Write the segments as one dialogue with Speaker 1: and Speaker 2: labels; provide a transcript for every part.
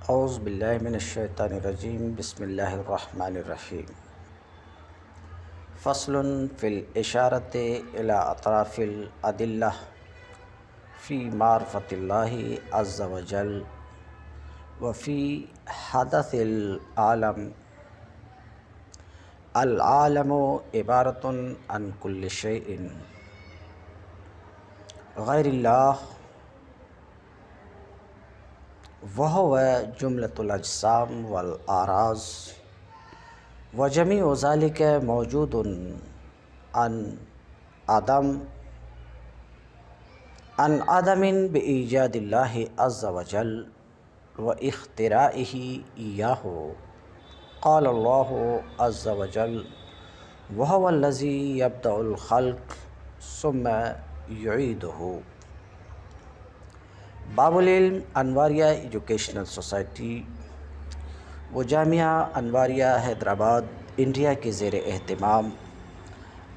Speaker 1: اعوذ باللہ من الشیطان الرجیم بسم اللہ الرحمن الرحیم فصل فی الاشارۃ الی اطراف الادلہ فی معرفۃ اللہ عز وجل وفی حدث العالم العالم عبارۃ عن کل شیء غیر اللہ وہو جملۃ الاجسام والاعراض وجمیع ذلک موجود عن عدم بإیجاد اللہ عز وجل واختراعہ ایاہ قال اللہ عز وجل وہو الذی یبدأ الخلق ثم یعیدہ۔ باب العلم انواریہ ایجوکیشنل سوسائٹی و جامعہ انواریہ حیدرآباد انڈیا کے زیر اہتمام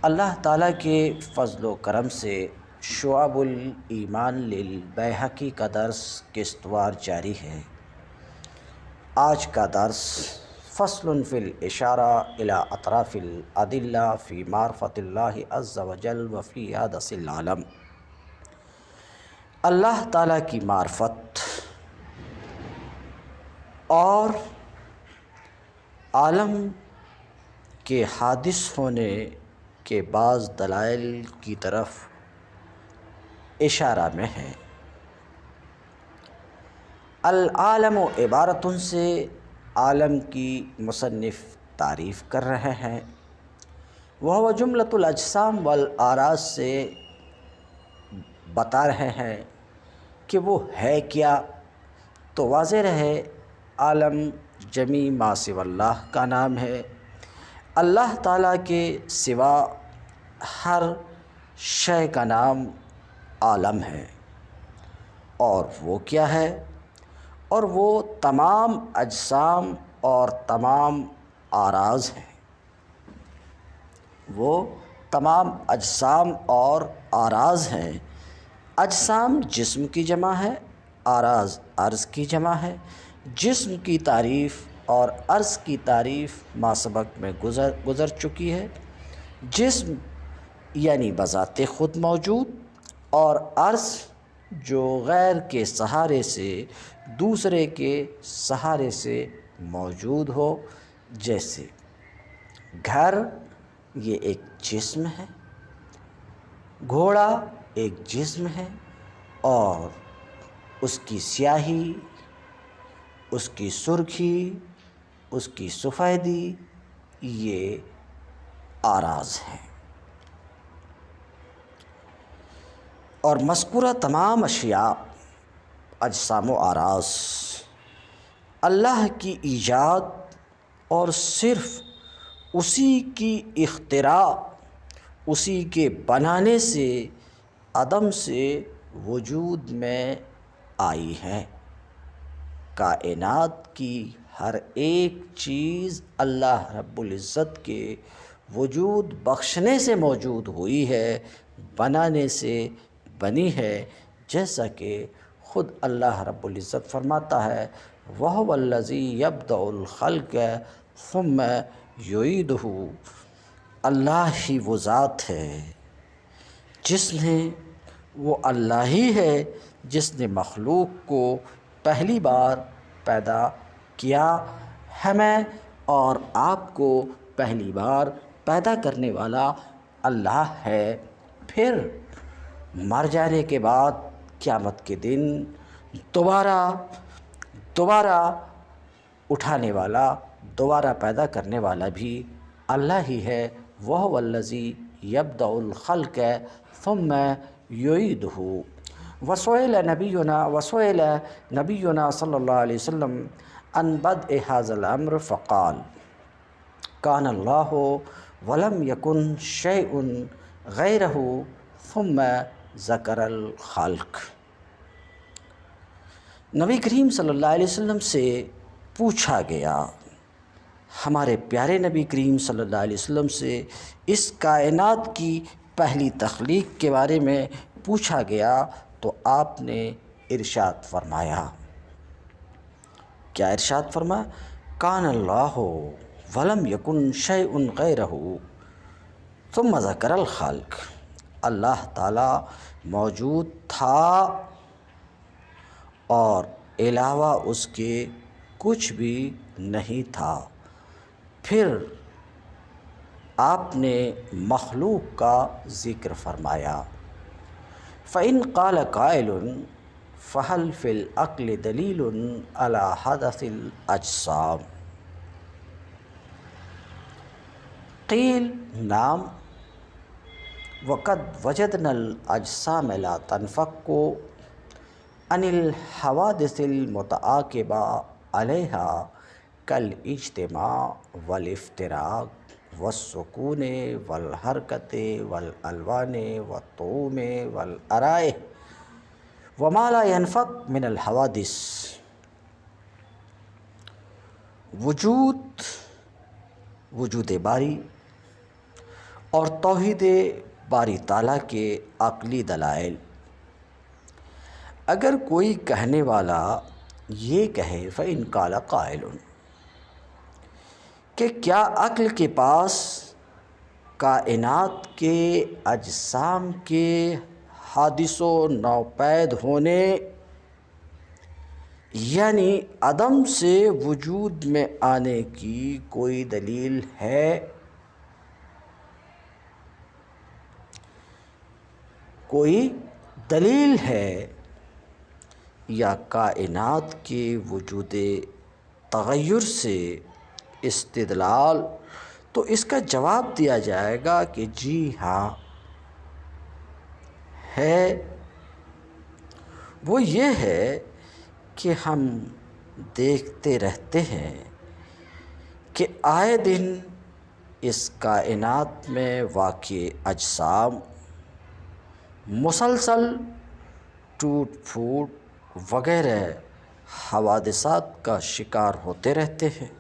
Speaker 1: اللہ تعالیٰ کے فضل و کرم سے شعب الایمان للبیہقی کا درس قسطوار جاری ہے۔ آج کا درس فصل فی الاشارہ الی اطراف الادلہ فی معرفۃ اللہ عز وجل وفی حدث العالم۔ اللہ تعالیٰ کی معرفت اور عالم کے حادث ہونے کے بعض دلائل کی طرف اشارہ میں ہے۔ العالم عبارتن سے عالم کی مصنف تعریف کر رہے ہیں، وہ جملۃ الاجسام والاعراض سے بتا رہے ہیں کہ وہ ہے کیا، تو واضح رہے عالم جمیع ما سوی اللہ کا نام ہے۔ اللہ تعالیٰ کے سوا ہر شے کا نام عالم ہے، اور وہ کیا ہے؟ اور وہ تمام اجسام اور تمام اعراض ہیں۔ وہ تمام اجسام اور اعراض ہیں۔ اجسام جسم کی جمع ہے، اعراض عرض کی جمع ہے۔ جسم کی تعریف اور عرض کی تعریف ما سبق میں گزر چکی ہے۔ جسم یعنی بذات خود موجود، اور عرض جو غیر کے سہارے سے دوسرے کے سہارے سے موجود ہو، جیسے گھر یہ ایک جسم ہے، گھوڑا ایک جسم ہے، اور اس کی سیاہی، اس کی سرخی، اس کی سفیدی یہ اعراض ہیں۔ اور مذکورہ تمام اشیاء اجسام و اعراض اللہ کی ایجاد اور صرف اسی کی اختراع، اسی کے بنانے سے عدم سے وجود میں آئی ہے۔ کائنات کی ہر ایک چیز اللہ رب العزت کے وجود بخشنے سے موجود ہوئی ہے، بنانے سے بنی ہے، جیسا کہ خود اللہ رب العزت فرماتا ہے وَهُوَ الَّذِي يَبْدَأُ الْخَلْقَ ثُمَّ يُعِيدُهُ۔ اللہ ہی وہ ذات ہے جس نے، وہ اللہ ہی ہے جس نے مخلوق کو پہلی بار پیدا کیا، ہمیں اور آپ کو پہلی بار پیدا کرنے والا اللہ ہے۔ پھر مر جانے کے بعد قیامت کے دن دوبارہ اٹھانے والا، دوبارہ پیدا کرنے والا بھی اللہ ہی ہے۔ وَهُوَ الَّذِي يَبْدَأُ الْخَلْقَ ثُمَّ يُعِيدُهُ۔ وسئل نبینا صلی اللہ علیہ وسلم عن بدء هذا الامر فقال كان الله ولم يكن شيء غيره ثم ذكر الخلق۔ نبی کریم صلی اللہ علیہ وسلم سے پوچھا گیا، ہمارے پیارے نبی کریم صلی اللہ علیہ وسلم سے اس کائنات کی پہلی تخلیق کے بارے میں پوچھا گیا، تو آپ نے ارشاد فرمایا کیا ارشاد فرمایا؟ کان اللہ ولم یکن شیء غیرہ ثم ذکر الخلق، اللہ تعالیٰ موجود تھا اور علاوہ اس کے کچھ بھی نہیں تھا، پھر آپ نے مخلوق کا ذکر فرمایا۔ فَإِنْ قَالَ قَائِلٌ فَهَلْ فِي الْعَقْلِ دَلِيلٌ عَلَى حَدَثِ الْأَجْسَامِ؟ قیل نعم وقد وجدنا الأجسام لا تنفك عن الحوادث المتعاقبة عليها كالاجتماع والافتراق والسكون والحركة والألوان والطعوم والأرائح وما لا ينفك من الحوادث۔ وجود باری اور توحید باری تعالیٰ کے عقلی دلائل۔ اگر کوئی کہنے والا یہ کہے فَإِنْ قَالَ قَائِلٌ کہ کیا عقل کے پاس کائنات کے اجسام کے حادث و نوپید ہونے یعنی عدم سے وجود میں آنے کی کوئی دلیل ہے؟ کوئی دلیل ہے یا کائنات کے وجود تغیر سے استدلال؟ تو اس کا جواب دیا جائے گا کہ جی ہاں ہے۔ وہ یہ ہے کہ ہم دیکھتے رہتے ہیں کہ آئے دن اس کائنات میں واقع اجسام مسلسل ٹوٹ پھوٹ وغیرہ حوادثات کا شکار ہوتے رہتے ہیں۔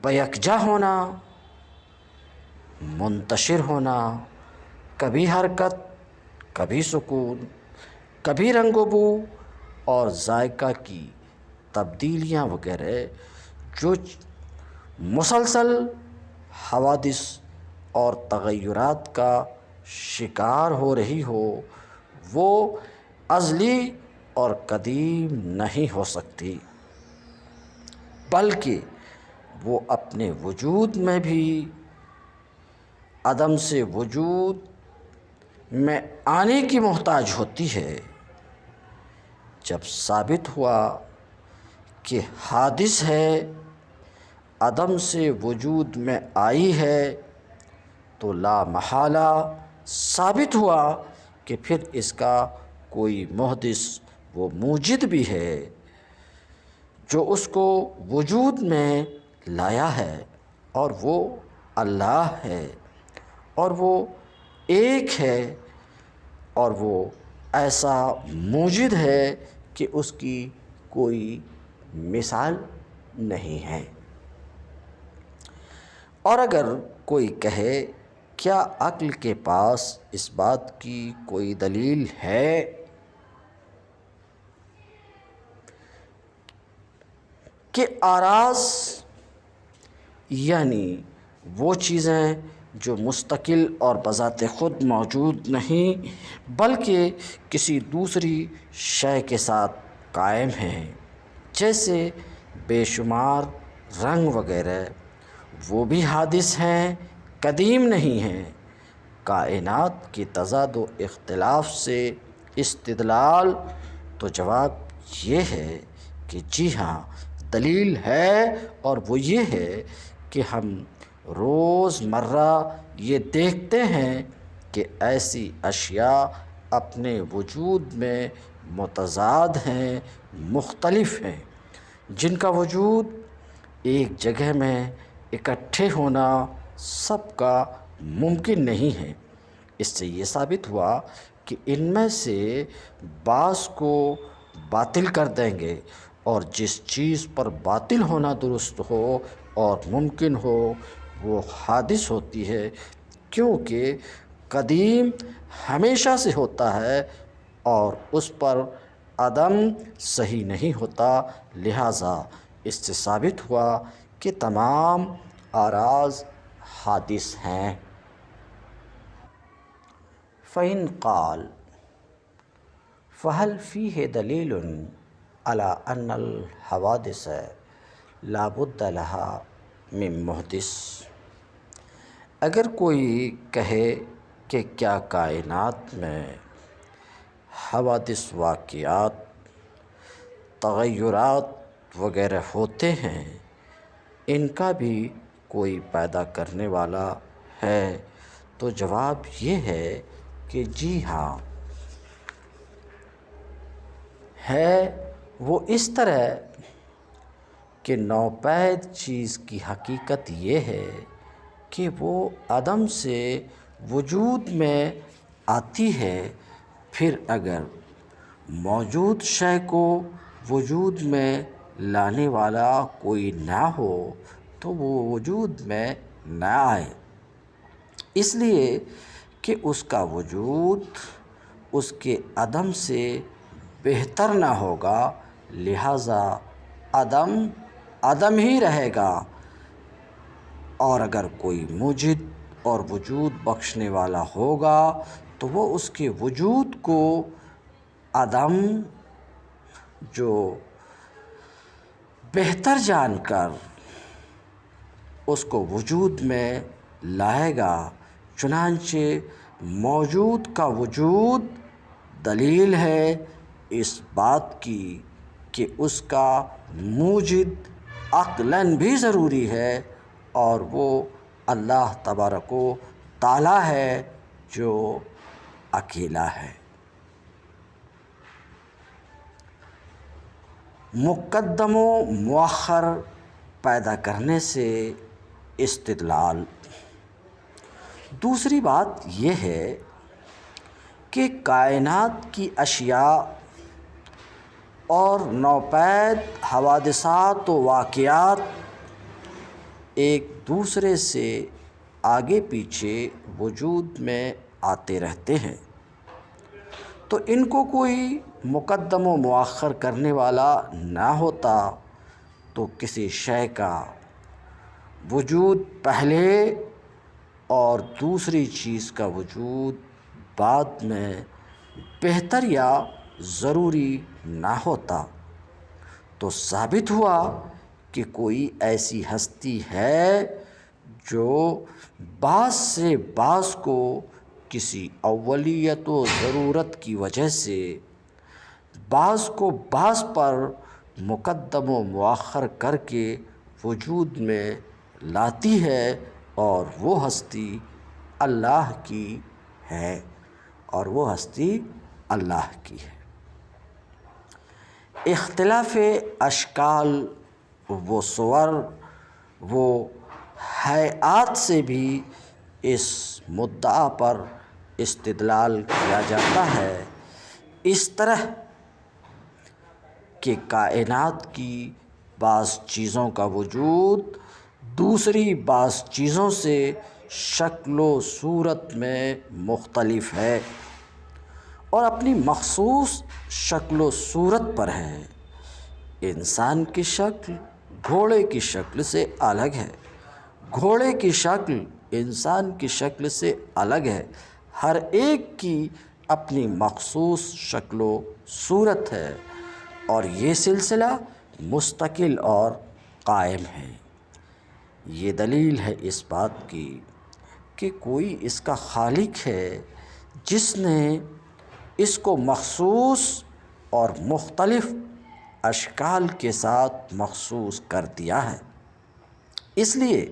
Speaker 1: بیکجا ہونا، منتشر ہونا، کبھی حرکت، کبھی سکون، کبھی رنگ و بو اور ذائقہ کی تبدیلیاں وغیرہ جو مسلسل حوادث اور تغیرات کا شکار ہو رہی ہو، وہ ازلی اور قدیم نہیں ہو سکتی، بلکہ وہ اپنے وجود میں بھی عدم سے وجود میں آنے کی محتاج ہوتی ہے۔ جب ثابت ہوا کہ حادث ہے، عدم سے وجود میں آئی ہے، تو لا محالہ ثابت ہوا کہ پھر اس کا کوئی محدث وہ موجد بھی ہے جو اس کو وجود میں لایا ہے، اور وہ اللہ ہے، اور وہ ایک ہے، اور وہ ایسا موجد ہے کہ اس کی کوئی مثال نہیں ہے۔ اور اگر کوئی کہے کیا عقل کے پاس اس بات کی کوئی دلیل ہے کہ اعراض یعنی وہ چیزیں جو مستقل اور بذات خود موجود نہیں بلکہ کسی دوسری شے کے ساتھ قائم ہیں، جیسے بے شمار رنگ وغیرہ، وہ بھی حادث ہیں، قدیم نہیں ہیں، کائنات کی تضاد و اختلاف سے استدلال؟ تو جواب یہ ہے کہ جی ہاں دلیل ہے، اور وہ یہ ہے کہ ہم روز مرہ یہ دیکھتے ہیں کہ ایسی اشیاء اپنے وجود میں متضاد ہیں، مختلف ہیں، جن کا وجود ایک جگہ میں اکٹھے ہونا سب کا ممکن نہیں ہے۔ اس سے یہ ثابت ہوا کہ ان میں سے بعض کو باطل کر دیں گے، اور جس چیز پر باطل ہونا درست ہو اور ممکن ہو وہ حادث ہوتی ہے، کیونکہ قدیم ہمیشہ سے ہوتا ہے اور اس پر عدم صحیح نہیں ہوتا، لہٰذا اس سے ثابت ہوا کہ تمام اعراض حادث ہیں۔ فَإِنْ قَالَ فَهَلْ فِيهِ دَلِيلٌ عَلَىٰ أَنَّ الْحَوَادِثَ لَا بُدَّ لَهَا مِن مُحْدِثٍ، اگر کوئی کہے کہ کیا کائنات میں حوادث، واقعات، تغیرات وغیرہ ہوتے ہیں، ان کا بھی کوئی پیدا کرنے والا ہے، تو جواب یہ ہے کہ جی ہاں ہے۔ وہ اس طرح کہ نوپید چیز کی حقیقت یہ ہے کہ وہ عدم سے وجود میں آتی ہے، پھر اگر موجود شے کو وجود میں لانے والا کوئی نہ ہو تو وہ وجود میں نہ آئے، اس لیے کہ اس کا وجود اس کے عدم سے بہتر نہ ہوگا، لہٰذا عدم عدم ہی رہے گا، اور اگر کوئی موجد اور وجود بخشنے والا ہوگا تو وہ اس کے وجود کو عدم جو بہتر جان کر اس کو وجود میں لائے گا۔ چنانچہ موجود کا وجود دلیل ہے اس بات کی کہ اس کا موجد عقلاً بھی ضروری ہے، اور وہ اللہ تبارک و تعالیٰ ہے جو اکیلا ہے۔ مقدم و مؤخر پیدا کرنے سے استدلال۔ دوسری بات یہ ہے کہ کائنات کی اشیاء اور نوپید حوادثات و واقعات ایک دوسرے سے آگے پیچھے وجود میں آتے رہتے ہیں، تو ان کو کوئی مقدم و مؤخر کرنے والا نہ ہوتا تو کسی شے کا وجود پہلے اور دوسری چیز کا وجود بعد میں بہتر یا ضروری نہ ہوتا۔ تو ثابت ہوا کہ کوئی ایسی ہستی ہے جو بعض سے بعض کو کسی اولیت و ضرورت کی وجہ سے بعض کو بعض پر مقدم و مؤخر کر کے وجود میں لاتی ہے، اور وہ ہستی اللہ کی ہے، اور وہ ہستی اللہ کی ہے۔ اختلاف اشکال و صور و ہیئات سے بھی اس مدعا پر استدلال کیا جاتا ہے، اس طرح کہ کائنات کی بعض چیزوں کا وجود دوسری بعض چیزوں سے شکل و صورت میں مختلف ہے اور اپنی مخصوص شکل و صورت پر ہے۔ انسان کی شکل گھوڑے کی شکل سے الگ ہے، گھوڑے کی شکل انسان کی شکل سے الگ ہے، ہر ایک کی اپنی مخصوص شکل و صورت ہے، اور یہ سلسلہ مستقل اور قائم ہے۔ یہ دلیل ہے اس بات کی کہ کوئی اس کا خالق ہے جس نے اس کو مخصوص اور مختلف اشکال کے ساتھ مخصوص کر دیا ہے، اس لیے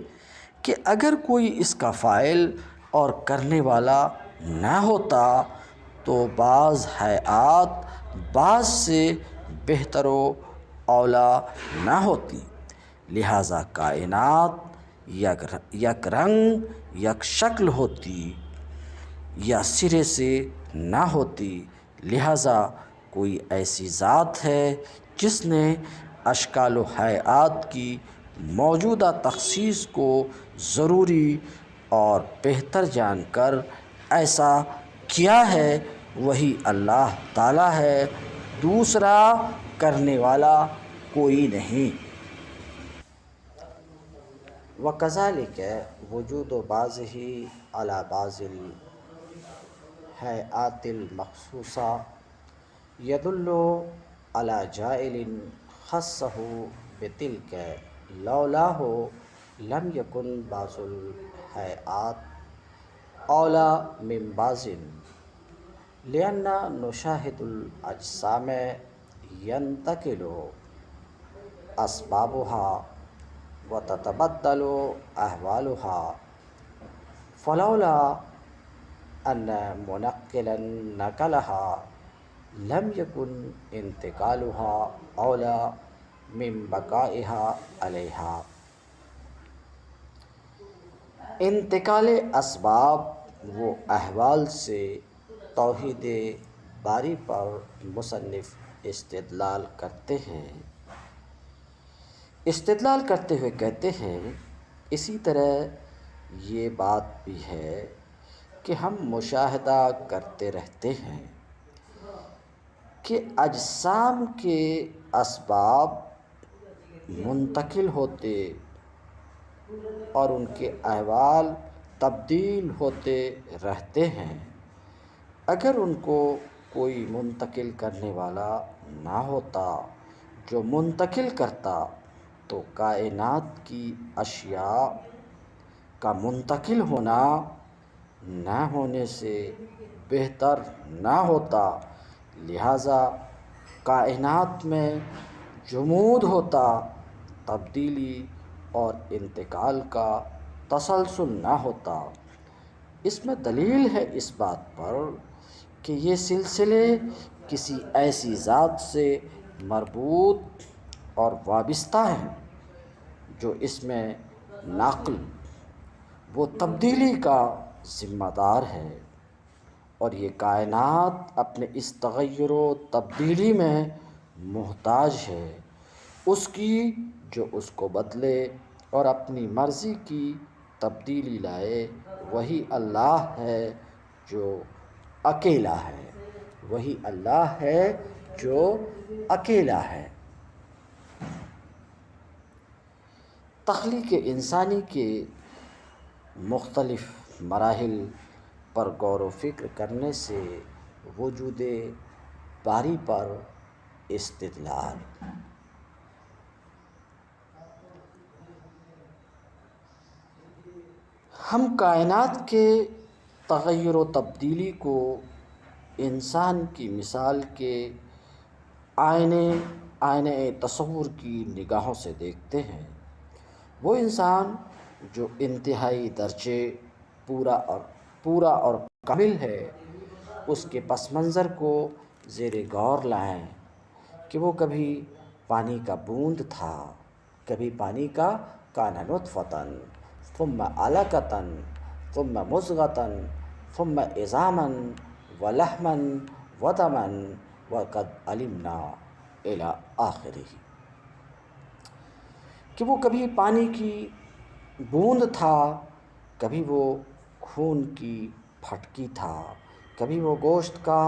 Speaker 1: کہ اگر کوئی اس کا فاعل اور کرنے والا نہ ہوتا تو بعض ہیئات بعض سے بہتر و اولیٰ نہ ہوتی، لہٰذا کائنات یک رنگ یک شکل ہوتی یا سرے سے نہ ہوتی، لہٰذا کوئی ایسی ذات ہے جس نے اشکال و ہیئات کی موجودہ تخصیص کو ضروری اور بہتر جان کر ایسا کیا ہے، وہی اللہ تعالیٰ ہے دوسرا کرنے والا کوئی نہیں۔ وَكَذَلِكَ وُجُودُ بَعْضِهِ عَلَى بَعْضِ الْهَيْئَاتِ الْمَخْصُوصَةِ يَدُلُّ عَلَى جَاعِلٍ خَصَّهُ بِتِلْكَ لَوْلَاهُ لَمْ يَكُنْ بَعْضُ الْهَيْئَاتِ أَوْلَى مِنْ بَعْضٍ لِأَنَّ نُشَاهِدُ الْأَجْسَامَ يَنْتَقِلُ أَسْبَابُهَا وَتَتَبَدَّلُ أَحْوَالُهَا، فَلَوْلَا أَنَّ مُنَقِّلًا نَقَلَهَا لَمْ يَكُنْ انتقالها أَوْلَى مِنْ بَقَائِهَا عَلَيْهَا۔ انتقال اسباب و احوال سے توحید باری پر مصنف استدلال کرتے ہوئے کہتے ہیں، اسی طرح یہ بات بھی ہے کہ ہم مشاہدہ کرتے رہتے ہیں کہ اجسام کے اسباب منتقل ہوتے اور ان کے احوال تبدیل ہوتے رہتے ہیں۔ اگر ان کو کوئی منتقل کرنے والا نہ ہوتا جو منتقل کرتا تو کائنات کی اشیاء کا منتقل ہونا نہ ہونے سے بہتر نہ ہوتا، لہٰذا کائنات میں جمود ہوتا، تبدیلی اور انتقال کا تسلسل نہ ہوتا۔ اس میں دلیل ہے اس بات پر کہ یہ سلسلے کسی ایسی ذات سے مربوط اور وابستہ ہیں جو اس میں نقل و تبدیلی کا ذمہ دار ہے، اور یہ کائنات اپنے اس تغیر و تبدیلی میں محتاج ہے اس کی جو اس کو بدلے اور اپنی مرضی کی تبدیلی لائے۔ وہی اللہ ہے جو اکیلا ہے۔ تخلیق انسانی کے مختلف مراحل پر غور و فکر کرنے سے وجود باری پر استدلال۔ ہم کائنات کے تغیر و تبدیلی کو انسان کی مثال کے آئینہ تصور کی نگاہوں سے دیکھتے ہیں۔ وہ انسان جو انتہائی درجے پورا اور کامل ہے، اس کے پس منظر کو زیر غور لائیں کہ وہ کبھی پانی کا بوند تھا، کبھی پانی کا کان نطفۃ ثم علقۃ ثم مضغۃ ثم عظاما ولحما ودما وقد علمنا الی آخرہ، کہ وہ کبھی پانی کی بوند تھا، کبھی وہ خون کی پھٹکی تھا، کبھی وہ گوشت کا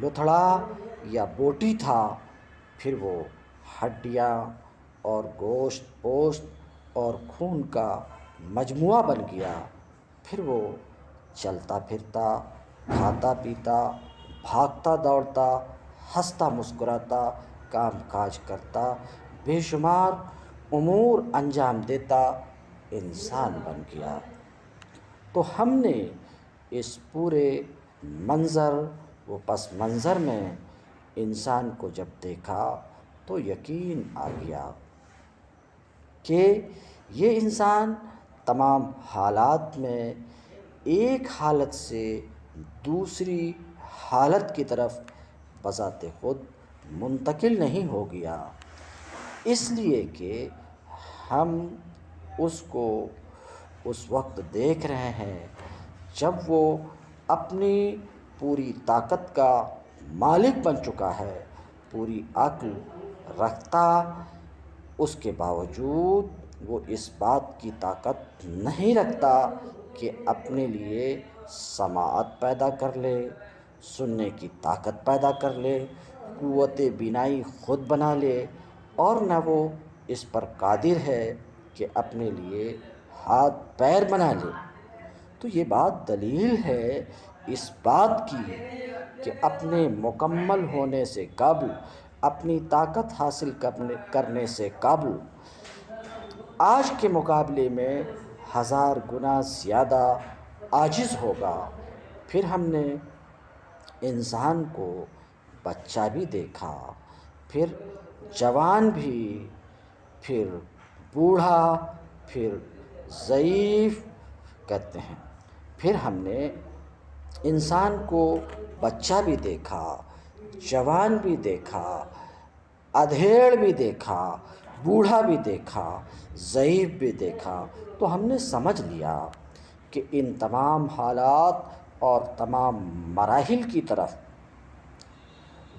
Speaker 1: لتھڑا یا بوٹی تھا، پھر وہ ہڈیاں اور گوشت پوست اور خون کا مجموعہ بن گیا، پھر وہ چلتا پھرتا، کھاتا پیتا، بھاگتا دوڑتا، ہنستا مسکراتا، کام کاج کرتا، بے شمار امور انجام دیتا انسان بن گیا۔ تو ہم نے اس پورے منظر و پس منظر میں انسان کو جب دیکھا تو یقین آ گیا کہ یہ انسان تمام حالات میں ایک حالت سے دوسری حالت کی طرف بذات خود منتقل نہیں ہو گیا، اس لیے کہ ہم اس کو اس وقت دیکھ رہے ہیں جب وہ اپنی پوری طاقت کا مالک بن چکا ہے، پوری عقل رکھتا، اس کے باوجود وہ اس بات کی طاقت نہیں رکھتا کہ اپنے لیے سماعت پیدا کر لے، سننے کی طاقت پیدا کر لے، قوت بینائی خود بنا لے اور نہ وہ اس پر قادر ہے کہ اپنے لیے ہاتھ پیر بنا لے، تو یہ بات دلیل ہے اس بات کی کہ اپنے مکمل ہونے سے قبل، اپنی طاقت حاصل کرنے سے قبل آج کے مقابلے میں 1000 گنا زیادہ عاجز ہوگا۔ پھر ہم نے انسان کو بچہ بھی دیکھا، پھر جوان بھی، پھر بوڑھا، پھر ضعیف کہتے ہیں۔ پھر ہم نے انسان کو بچہ بھی دیکھا، جوان بھی دیکھا، ادھیڑ بھی دیکھا، بوڑھا بھی دیکھا، ضعیف بھی دیکھا، تو ہم نے سمجھ لیا کہ ان تمام حالات اور تمام مراحل کی طرف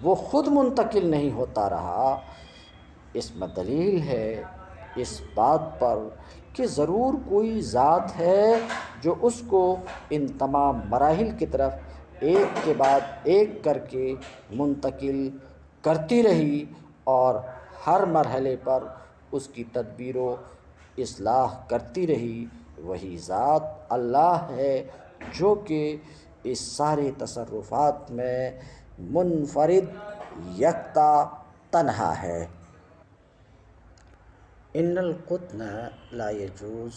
Speaker 1: وہ خود منتقل نہیں ہوتا رہا۔ اس میں دلیل ہے اس بات پر کہ ضرور کوئی ذات ہے جو اس کو ان تمام مراحل کی طرف ایک کے بعد ایک کر کے منتقل کرتی رہی اور ہر مرحلے پر اس کی تدبیر و اصلاح کرتی رہی۔ وہی ذات اللہ ہے جو کہ اس سارے تصرفات میں منفرد، یکتا، تنہا ہے۔ ان القطن لا يجوز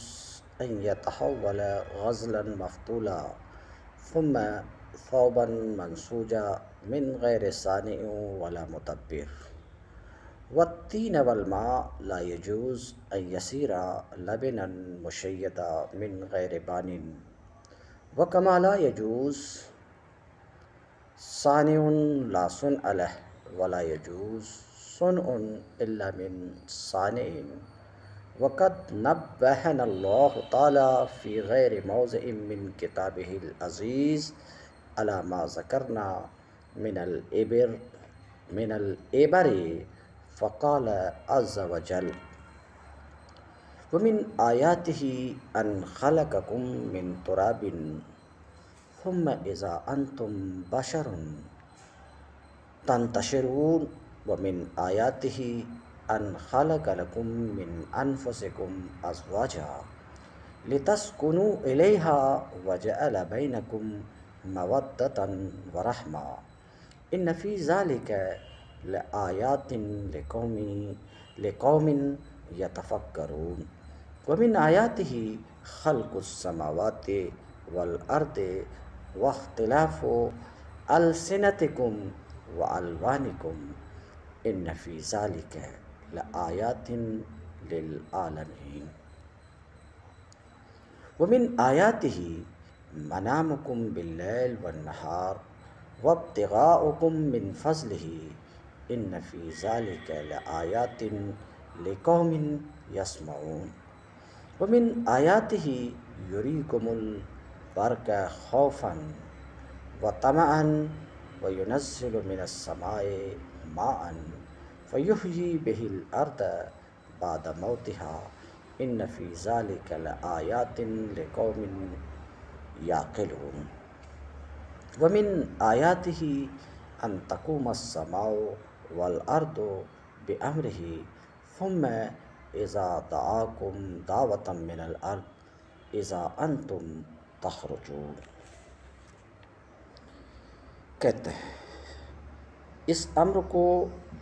Speaker 1: ان يتحول غزلا مفتولا ثم ثوبا منسوجا من غیر صانع ولا مدبر، والتین والماء لا يجوز ان يصير لبنا مشيدا من غیر بان، وكما لا يجوز صانع لا صنع له ولا يجوز صنع الا من صانع، وقد نبهنا الله تعالى في غير موضع من كتابه العزيز على ما ذكرنا من العبر فقال عز وجل: ومن آياته أن خلقكم من تراب ثم إذا أنتم بشر تنتشرون، ومن آياته أن خلق لكم من أنفسكم أزواجا لتسكنوا إليها وجعل بينكم مودة ورحمة إن في ذلك لآيات لقوم يتفكرون، ومن آياته خلق السماوات والأرض واختلاف ألسنتكم وألوانكم إن في ذلك لآيات للعالمين، ومن آياته منامكم بالليل والنهار وابتغاؤكم من فضله إن في ذلك لآيات لقوم يسمعون، ومن آياته يريكم البرق خوفا وطمعا وينزل من السماء ماء فيحيي به الأرض بعد موتها إن في ذلك لآيات لقوم يعقلون، ومن آياته أن تقوم السماء والأرض بأمره ثم إذا دعاكم دعوة من الأرض إذا أنتم تخرجون۔ کہتے ہیں اس امر کو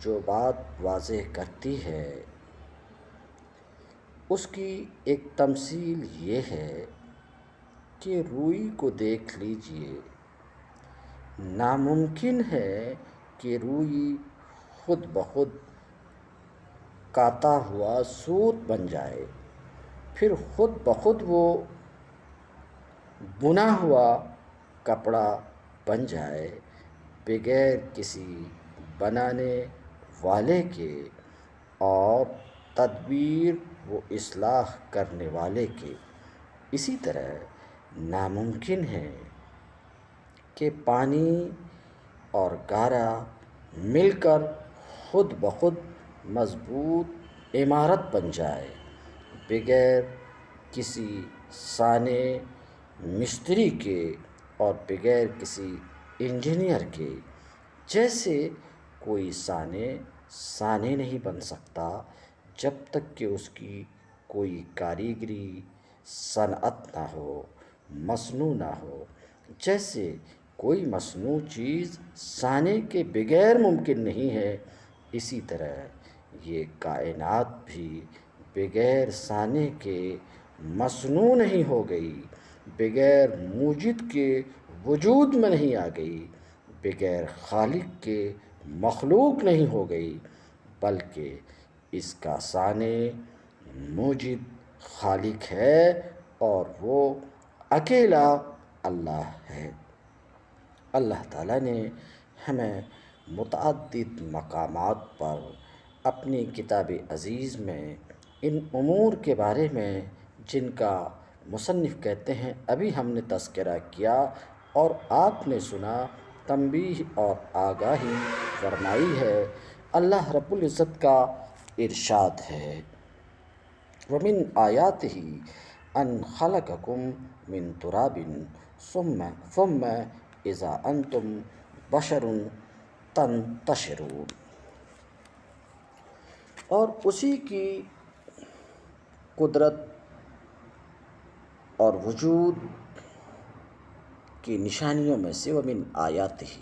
Speaker 1: جو بات واضح کرتی ہے اس کی ایک تمثیل یہ ہے کہ روئی کو دیکھ لیجئے، ناممکن ہے کہ روئی خود بخود کاتا ہوا سوت بن جائے، پھر خود بخود وہ بنا ہوا کپڑا بن جائے بغیر کسی بنانے والے کے اور تدبیر و اصلاح کرنے والے کے۔ اسی طرح ناممکن ہے کہ پانی اور گارا مل کر خود بخود مضبوط عمارت بن جائے بغیر کسی صانع مستری کے اور بغیر کسی انجینئر کے، جیسے کوئی سانے نہیں بن سکتا جب تک کہ اس کی کوئی کاریگری صنعت نہ ہو، مصنوع نہ ہو۔ جیسے کوئی مصنوع چیز سانے کے بغیر ممکن نہیں ہے، اسی طرح یہ کائنات بھی بغیر سانے کے مصنوع نہیں ہو گئی، بغیر موجد کے وجود میں نہیں آ گئی، بغیر خالق کے مخلوق نہیں ہو گئی، بلکہ اس کا سانے موجد خالق ہے اور وہ اکیلا اللہ ہے۔ اللہ تعالیٰ نے ہمیں متعدد مقامات پر اپنی کتاب عزیز میں ان امور کے بارے میں، جن کا مصنف کہتے ہیں ابھی ہم نے تذکرہ کیا اور آپ نے سنا، تنبیہ اور آگاہی فرمائی ہے۔ اللہ رب العزت کا ارشاد ہے، وَمِنْ آيَاتِهِ أَنْ خَلَقَكُم مِّن تُرَابٍ ثُمَّ إِذَا أَنْتُمْ بَشَرٌ تَنْتَشِرُونَ۔ اور اسی کی قدرت اور وجود کی نشانیوں میں سے وَمِنْ آيَاتِهِ،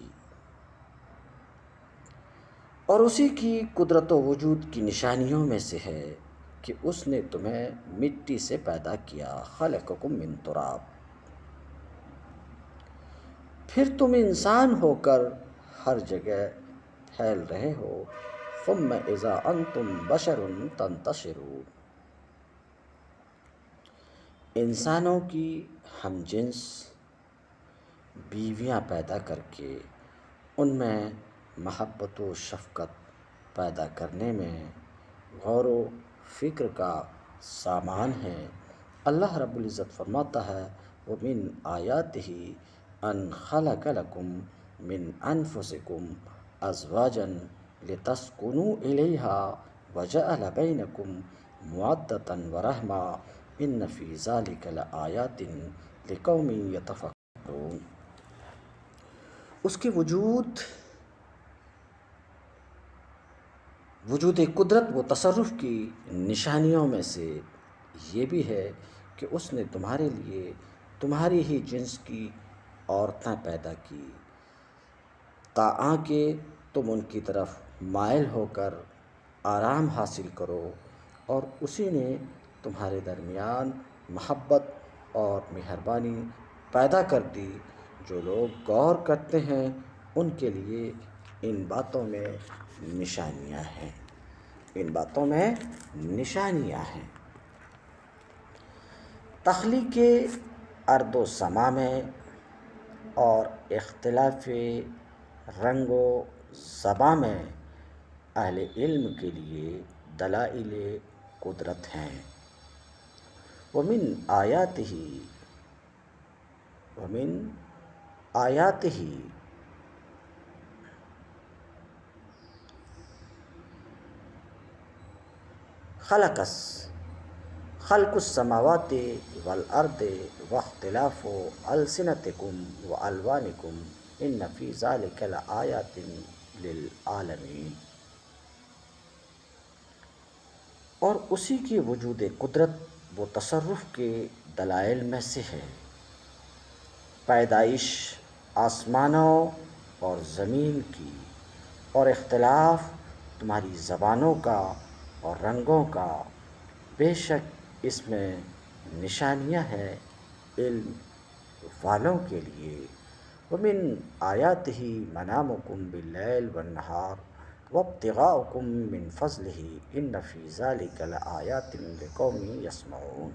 Speaker 1: اور اسی کی قدرت و وجود کی نشانیوں میں سے ہے کہ اس نے تمہیں مٹی سے پیدا کیا، خَلَقَكُم مِّن تُرَاب، پھر تم انسان ہو کر ہر جگہ پھیل رہے ہو، ثُمَّ إِذَا أَنْتُمْ بَشَرٌ تَنْتَشِرُونَ، انسانوں کی ہم جنس بیویاں پیدا کر کے ان میں محبت و شفقت پیدا کرنے میں غور و فکر کا سامان ہے۔ اللہ رب العزت فرماتا ہے، وَمِنْ آيَاتِهِ أَنْ خَلَقَ لَكُم مِّنْ أَنفُسِكُمْ أَزْوَاجًا لِتَسْكُنُوا إِلَيْهَا وَجَعَلَ بَيْنَكُم مَّوَدَّةً وَرَحْمَةً إِنَّ فِي ذَلِكَ لَآيَاتٍ لِقَوْمٍ يَتَفَکَّرُونَ۔ اس کے وجود قدرت و تصرف کی نشانیوں میں سے یہ بھی ہے کہ اس نے تمہارے لیے تمہاری ہی جنس کی عورتیں پیدا کی، تاکہ تم ان کی طرف مائل ہو کر آرام حاصل کرو، اور اسی نے تمہارے درمیان محبت اور مہربانی پیدا کر دی۔ جو لوگ غور کرتے ہیں ان کے لیے ان باتوں میں نشانیاں ہیں، ان باتوں میں نشانیاں ہیں۔ تخلیق ارض و سما میں اور اختلاف رنگ و زباں میں اہل علم کے لیے دلائل قدرت ہیں۔ وَمِنْ آيَاتِهِ خلق السماوات والأرض واختلاف ألسنتكم وألوانكم إن في ذلك لآيات للعالمين۔ اور اسی کی وجود قدرت و تصرف کے دلائل میں سے ہے پیدائش آسمانوں اور زمین کی، اور اختلاف تمہاری زبانوں کا اور رنگوں کا، بے شک اس میں نشانیاں ہیں علم والوں کے لیے۔ وَمِنْ آيَاتِهِ مَنَامُكُمْ بِاللَّيْلِ وَالنَّهَارِ وَابْتِغَاؤُكُمْ مِنْ فَضْلِهِ إِنَّ فِي ذَلِكَ لَآيَاتٍ لِقَوْمٍ يَسْمَعُونَ۔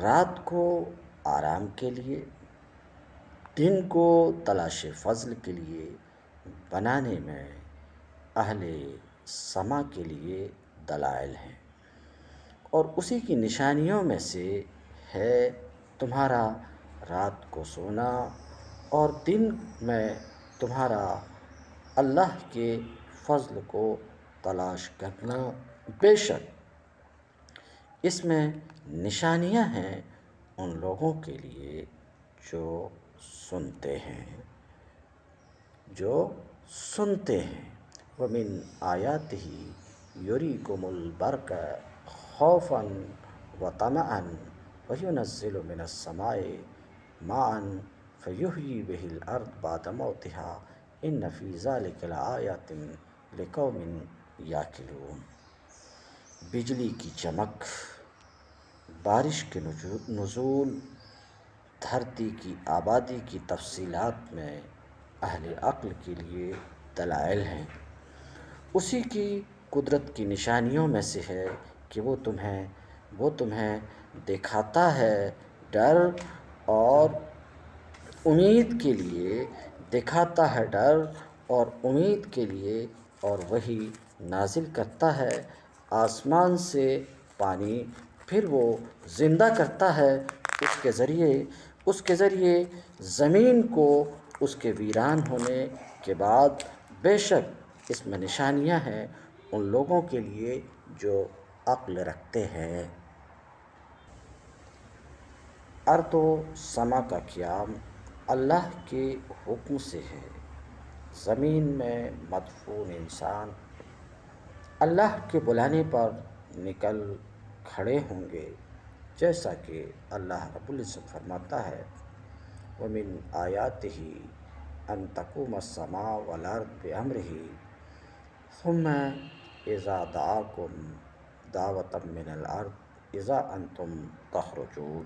Speaker 1: رات کو آرام کے لیے، دن کو تلاش فضل کے لیے بنانے میں اہل سما کے لیے دلائل ہیں، اور اسی کی نشانیوں میں سے ہے تمہارا رات کو سونا اور دن میں تمہارا اللہ کے فضل کو تلاش کرنا، بے شک اس میں نشانیاں ہیں ان لوگوں کے لیے جو سنتے ہیں، جو سنتے ہیں۔ ومن آیاتہ یریکم البرق خوفا وطمعا وینزل من السماء ماء فیحیی بہ الارض بعد موتها ان فی ذلک لآیات لقوم یعقلون۔ بجلی کی چمک، بارش کے نزول، دھرتی کی آبادی کی تفصیلات میں اہل عقل کے لیے دلائل ہیں۔ اسی کی قدرت کی نشانیوں میں سے ہے کہ وہ تمہیں دکھاتا ہے ڈر اور امید کے لیے، دکھاتا ہے ڈر اور امید کے لیے، اور وہی نازل کرتا ہے آسمان سے پانی، پھر وہ زندہ کرتا ہے اس کے ذریعے زمین کو اس کے ویران ہونے کے بعد۔ بے شک اس میں نشانیاں ہیں ان لوگوں کے لیے جو عقل رکھتے ہیں۔ ارض و سما کا قیام اللہ کے حکم سے ہے۔ زمین میں مدفون انسان اللہ کے بلانے پر نکل کھڑے ہوں گے، جیسا کہ اللہ رب العزت فرماتا ہے وَمِنْ آیَاتِهِ أَن تَقُومَ السَّمَاءُ وَالْأَرْضُ بِأَمْرِهِ ثُمَّ إِذَا دَعَاكُمْ دَعْوَةً مِّنَ الْأَرْضِ إِذَا أَنْتُمْ تَخْرُجُونَ۔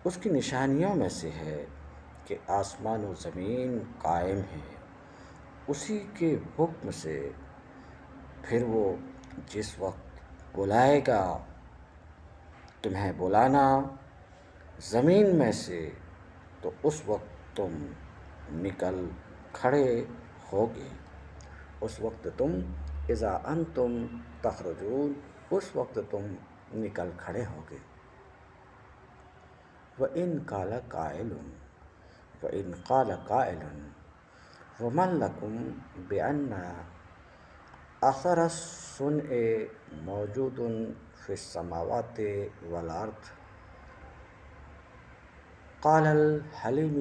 Speaker 1: اس کی نشانیوں میں سے ہے کہ آسمان و زمین قائم ہیں اسی کے حکم سے، پھر وہ جس وقت بلائے گا تمہیں بلانا زمین میں سے، تو اس وقت تم نکل کھڑے ہوگے۔ اس وقت تم اذا انتم تخرجون، اس وقت تم نکل کھڑے ہوگے۔ وَإِنْ قَالَ قَائِلٌ وَمَنْ لَكُمْ بِأَنَّ أَثَرَ الصُّنْعِ مَوْجُودٌ فِي السَّمَاوَاتِ وَالْأَرْضِ قَالَ الْحَلِيمِ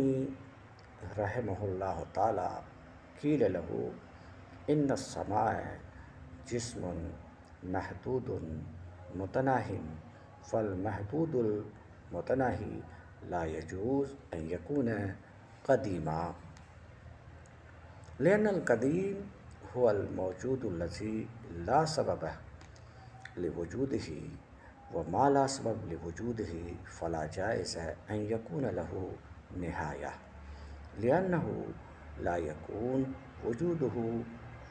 Speaker 1: رحمہ اللہ تعالی قِیلَ لَهُ إِنَّ السَّمَاءَ جِسْمٌ مَحْدُودٌ مُتَنَاهٍ فَالْمَحْدُودُ الْمُتَنَاهِي لَا يَجُوزُ أَنْ يَكُونَ قَدِيمًا لِأَنَّ الْقَدِيمَ هُوَ الْمَوْجُودُ الَّذِي لَا سَبَبَ لِوُجُودِهِ وَمَا لَا سَبَبَ لِوُجُودِهِ فَلَا جَائِزَ أَنْ يَكُونَ لَهُ نِهَایَةٌ لِأَنَّهُ لَا يَكُونُ وُجُودُهُ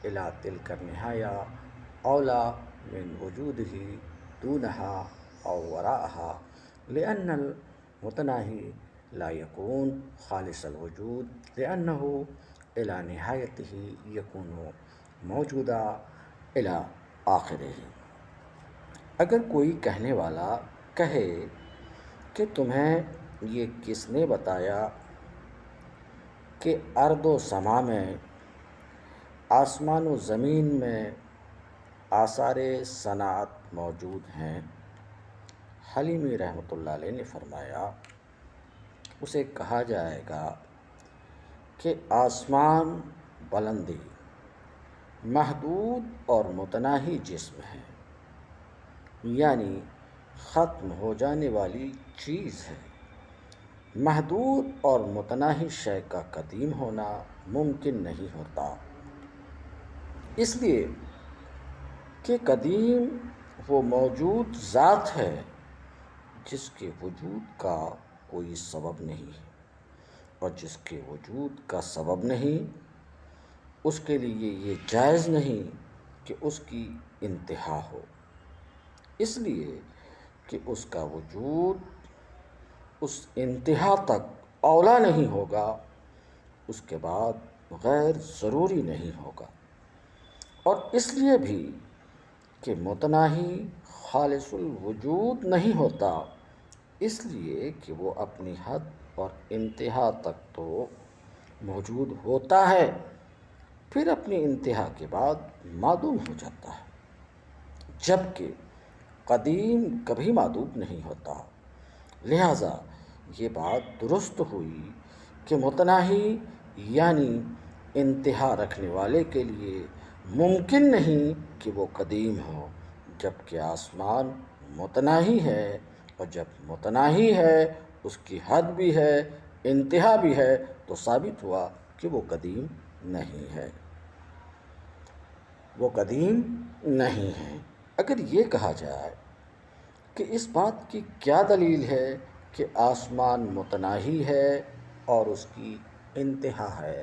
Speaker 1: إِلَى تِلْكَ النِّهَایَةِ أَوْلَى مِنْ وُجُودِهِ دُونَهَا أَوْ وَرَاءَهَا لِأَنَّ الْمُتَنَاهِي لَا يَكُونُ خَالِصَ الْوُجُودِ لِأَنَّهُ إِلَى نِهَایَتِهِ يَكُونُ مَوْجُودًا إِلَى آخِرِهِ۔ اگر کوئی کہنے والا کہے کہ تمہیں یہ کس نے بتایا کہ ارض و سما میں، آسمان و زمین میں آثار صنعت موجود ہیں؟ حلیمی رحمۃ اللہ علیہ نے فرمایا اسے کہا جائے گا کہ آسمان بلندی، محدود اور متناہی جسم ہے، یعنی ختم ہو جانے والی چیز ہے۔ محدود اور متناہی شے کا قدیم ہونا ممکن نہیں ہوتا، اس لیے کہ قدیم وہ موجود ذات ہے جس کے وجود کا کوئی سبب نہیں، اور جس کے وجود کا سبب نہیں اس کے لیے یہ جائز نہیں کہ اس کی انتہا ہو، اس لیے کہ اس کا وجود اس انتہا تک اولا نہیں ہوگا، اس کے بعد غیر ضروری نہیں ہوگا، اور اس لیے بھی کہ متناہی خالص الوجود نہیں ہوتا، اس لیے کہ وہ اپنی حد اور انتہا تک تو موجود ہوتا ہے، پھر اپنی انتہا کے بعد معدوم ہو جاتا ہے، جبکہ قدیم کبھی معدوم نہیں ہوتا۔ لہٰذا یہ بات درست ہوئی کہ متناہی یعنی انتہا رکھنے والے کے لیے ممکن نہیں کہ وہ قدیم ہو، جبکہ آسمان متناہی ہے، اور جب متناہی ہے اس کی حد بھی ہے، انتہا بھی ہے، تو ثابت ہوا کہ وہ قدیم نہیں ہے، وہ قدیم نہیں ہے۔ اگر یہ کہا جائے کہ اس بات کی کیا دلیل ہے کہ آسمان متناہی ہے اور اس کی انتہا ہے،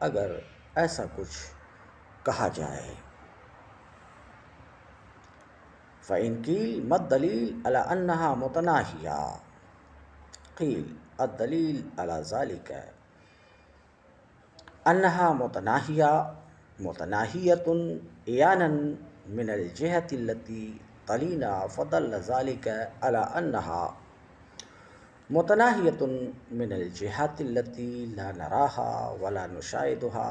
Speaker 1: اگر ایسا کچھ کہا جائے، فَإِنْ قِيلَ مَا الدَّلِيلُ عَلَىٰ أَنَّهَا مُتَنَاهِيَةٌ قِيلَ الدَّلِيلُ عَلَىٰ ذَلِكَ أَنَّهَا متناهية عيانا من الجهة التي تلينا، فدل ذلك على أنها متناهية من الجهة التي لا نراها ولا نشاهدها،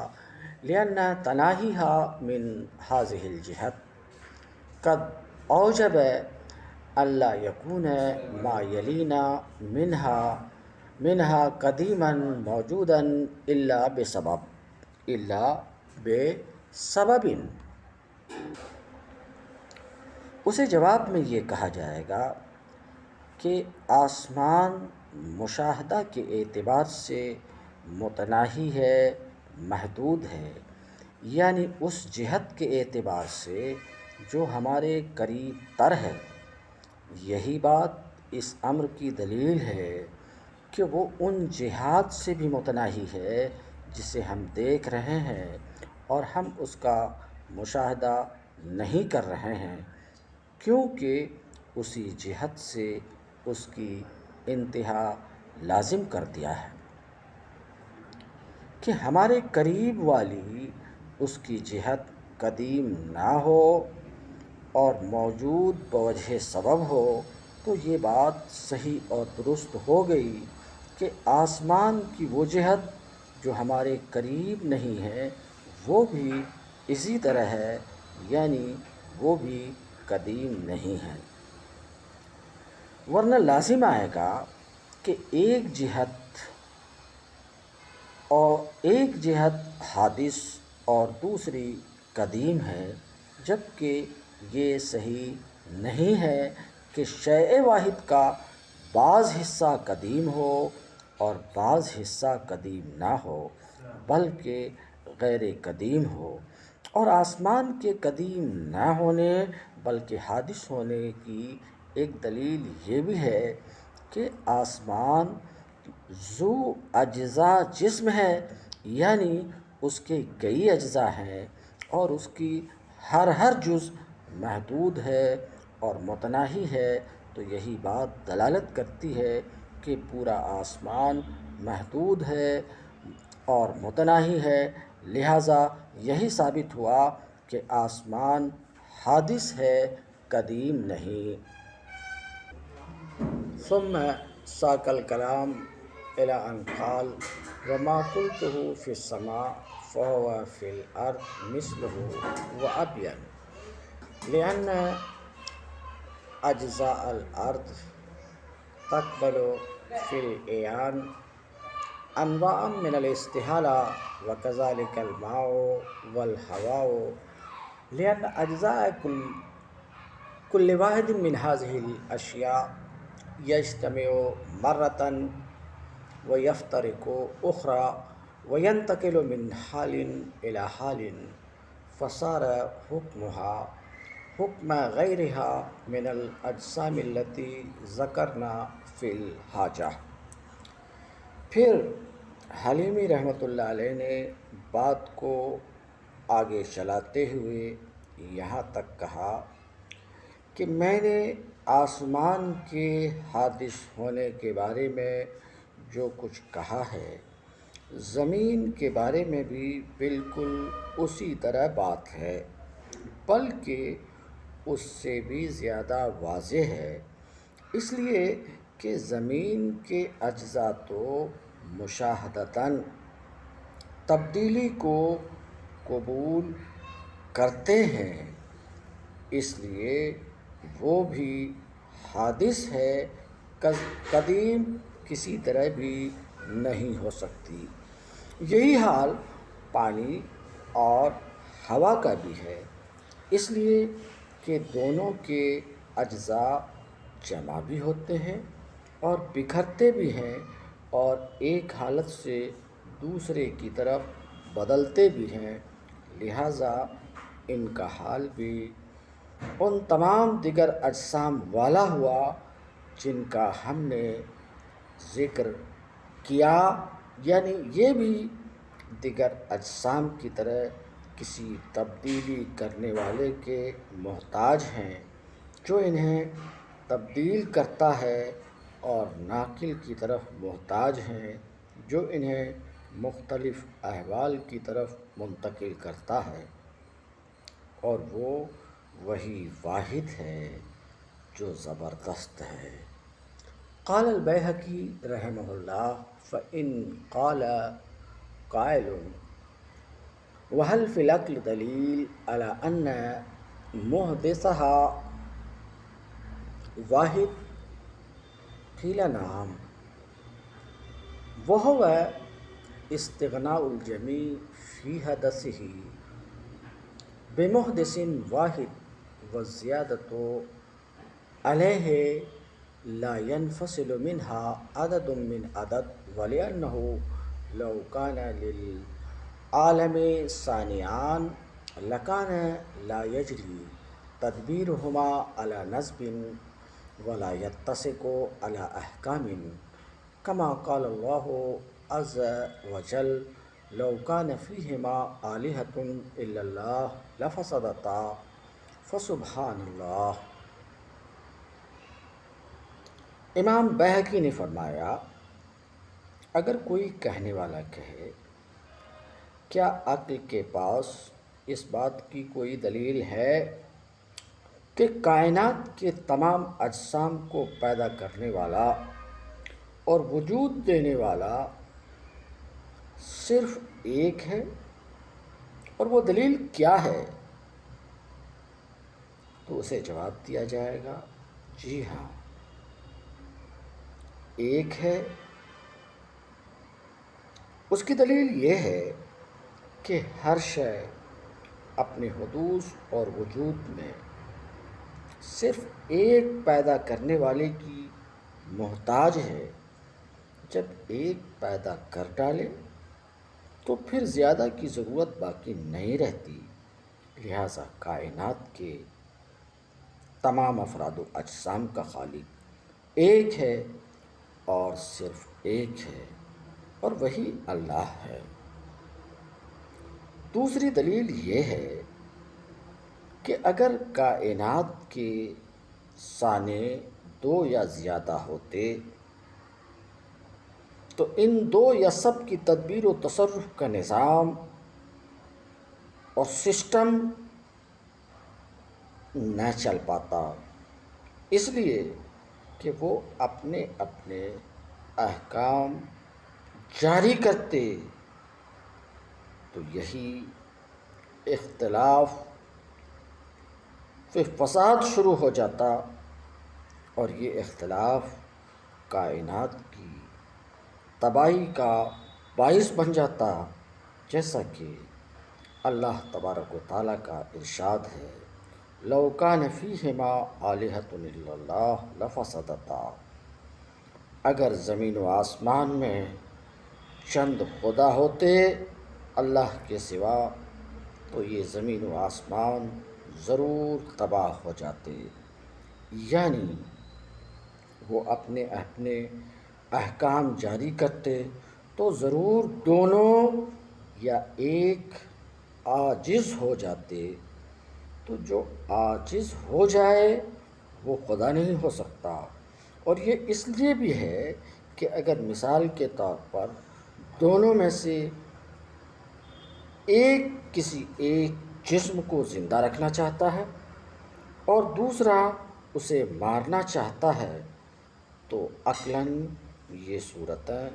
Speaker 1: لأن تناهيها من هذه الجهة قد أوجب أن لا يكون ما يلينا منها قديما موجودا إلا بسبب اسے جواب میں یہ کہا جائے گا کہ آسمان مشاہدہ کے اعتبار سے متناہی ہے، محدود ہے، یعنی اس جہت کے اعتبار سے جو ہمارے قریب تر ہے۔ یہی بات اس امر کی دلیل ہے کہ وہ ان جہات سے بھی متناہی ہے جسے ہم دیکھ رہے ہیں اور ہم اس کا مشاہدہ نہیں کر رہے ہیں، کیونکہ اسی جہت سے اس کی انتہا لازم کر دیا ہے کہ ہمارے قریب والی اس کی جہت قدیم نہ ہو اور موجود بوجہ سبب ہو، تو یہ بات صحیح اور درست ہو گئی کہ آسمان کی وہ جہت جو ہمارے قریب نہیں ہے وہ بھی اسی طرح ہے، یعنی وہ بھی قدیم نہیں ہے، ورنہ لازم آئے گا کہ ایک جہت حادث اور دوسری قدیم ہے، جبکہ یہ صحیح نہیں ہے کہ شیء واحد کا بعض حصہ قدیم ہو اور بعض حصہ قدیم نہ ہو بلکہ غیر قدیم ہو۔ اور آسمان کے قدیم نہ ہونے بلکہ حادث ہونے کی ایک دلیل یہ بھی ہے کہ آسمان ذو اجزاء جسم ہے، یعنی اس کے کئی اجزاء ہیں اور اس کی ہر جز محدود ہے اور متناہی ہے، تو یہی بات دلالت کرتی ہے کہ پورا آسمان محدود ہے اور متناہی ہے، لہٰذا یہی ثابت ہوا کہ آسمان حادث ہے، قدیم نہیں۔ ثم ساق الكلام إلى أن قال وما قلته في السماء فهو في الأرض مثله وأبين، لأن أجزاء الأرض تقبل في العيان أنواعا من الاستحالة، وكذلك الماء والهواء، لأن أجزاء كل واحد من هذه الأشياء يجتمع مرة ويفترق أخرى وينتقل من حال إلى حال، فصار حكمها حكم غيرها من الأجسام التي ذكرنا في الحاجة۔ پھر حلیمی رحمۃ اللہ علیہ نے بات کو آگے چلاتے ہوئے یہاں تک کہا کہ میں نے آسمان کے حادث ہونے کے بارے میں جو کچھ کہا ہے، زمین کے بارے میں بھی بالکل اسی طرح بات ہے، بلکہ اس سے بھی زیادہ واضح ہے، اس لیے کہ زمین کے اجزاء تو مشاہدتاً تبدیلی کو قبول کرتے ہیں، اس لیے وہ بھی حادث ہے، قدیم کسی طرح بھی نہیں ہو سکتی۔ یہی حال پانی اور ہوا کا بھی ہے، اس لیے کہ دونوں کے اجزاء جمع بھی ہوتے ہیں اور بکھرتے بھی ہیں اور ایک حالت سے دوسرے کی طرف بدلتے بھی ہیں، لہٰذا ان کا حال بھی ان تمام دیگر اجسام والا ہوا جن کا ہم نے ذکر کیا، یعنی یہ بھی دیگر اجسام کی طرح کسی تبدیلی کرنے والے کے محتاج ہیں جو انہیں تبدیل کرتا ہے، اور ناقل کی طرف محتاج ہیں جو انہیں مختلف احوال کی طرف منتقل کرتا ہے، اور وہ وہی واحد ہے جو زبردست ہے۔ قال البیہقی رحمہ اللہ فإن قال قائل وهل في العقل دلیل على أن محدثها واحد قیل نعم وهو استغناء الجمیع فی حدثه بمحدث واحد والزیادۃ علیہ لا ينفصل منها عدد من عدد ولأنه لو كان للعالم صانعان لكان لا يجري تدبيرهما على نسب ولا يتسق على أحكام كما قال الله عز وجل لو كان فيهما آلهة إلا الله لفسدتا فسبحان اللہ۔ امام بیہقی نے فرمایا، اگر کوئی کہنے والا کہے کیا عقل کے پاس اس بات کی کوئی دلیل ہے کہ کائنات کے تمام اجسام کو پیدا کرنے والا اور وجود دینے والا صرف ایک ہے، اور وہ دلیل کیا ہے؟ تو اسے جواب دیا جائے گا جی ہاں، ایک ہے۔ اس کی دلیل یہ ہے کہ ہر شے اپنے حدوث اور وجود میں صرف ایک پیدا کرنے والے کی محتاج ہے۔ جب ایک پیدا کر ڈالے تو پھر زیادہ کی ضرورت باقی نہیں رہتی، لہٰذا کائنات کے تمام افراد و اجسام کا خالق ایک ہے اور صرف ایک ہے، اور وہی اللہ ہے۔ دوسری دلیل یہ ہے کہ اگر کائنات کے صانع دو یا زیادہ ہوتے تو ان دو یا سب کی تدبیر و تصرف کا نظام اور سسٹم نہ چل پاتا، اس لیے کہ وہ اپنے اپنے احکام جاری کرتے، تو یہی اختلاف پھر فساد شروع ہو جاتا، اور یہ اختلاف کائنات کی تباہی کا باعث بن جاتا، جیسا کہ اللہ تبارک و تعالیٰ کا ارشاد ہے لو کان فیہما آلہۃ الا اللہ لفسدتا، اگر زمین و آسمان میں چند خدا ہوتے اللہ کے سوا تو یہ زمین و آسمان ضرور تباہ ہو جاتے، یعنی وہ اپنے اپنے احکام جاری کرتے تو ضرور دونوں یا ایک عاجز ہو جاتے، تو جو عاجز ہو جائے وہ خدا نہیں ہو سکتا۔ اور یہ اس لیے بھی ہے کہ اگر مثال کے طور پر دونوں میں سے ایک کسی ایک جسم کو زندہ رکھنا چاہتا ہے اور دوسرا اسے مارنا چاہتا ہے، تو عقلاً یہ صورتیں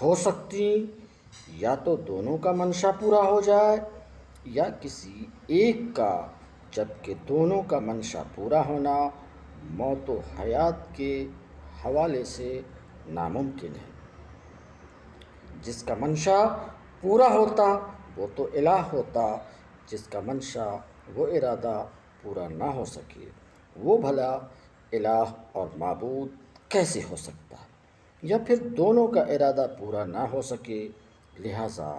Speaker 1: ہو سکتی، یا تو دونوں کا منشا پورا ہو جائے یا کسی ایک کا، جبکہ دونوں کا منشا پورا ہونا موت و حیات کے حوالے سے ناممکن ہے۔ جس کا منشا پورا ہوتا وہ تو الہ ہوتا، جس کا منشا وہ ارادہ پورا نہ ہو سکے وہ بھلا الہ اور معبود کیسے ہو سکتا؟ یا پھر دونوں کا ارادہ پورا نہ ہو سکے، لہٰذا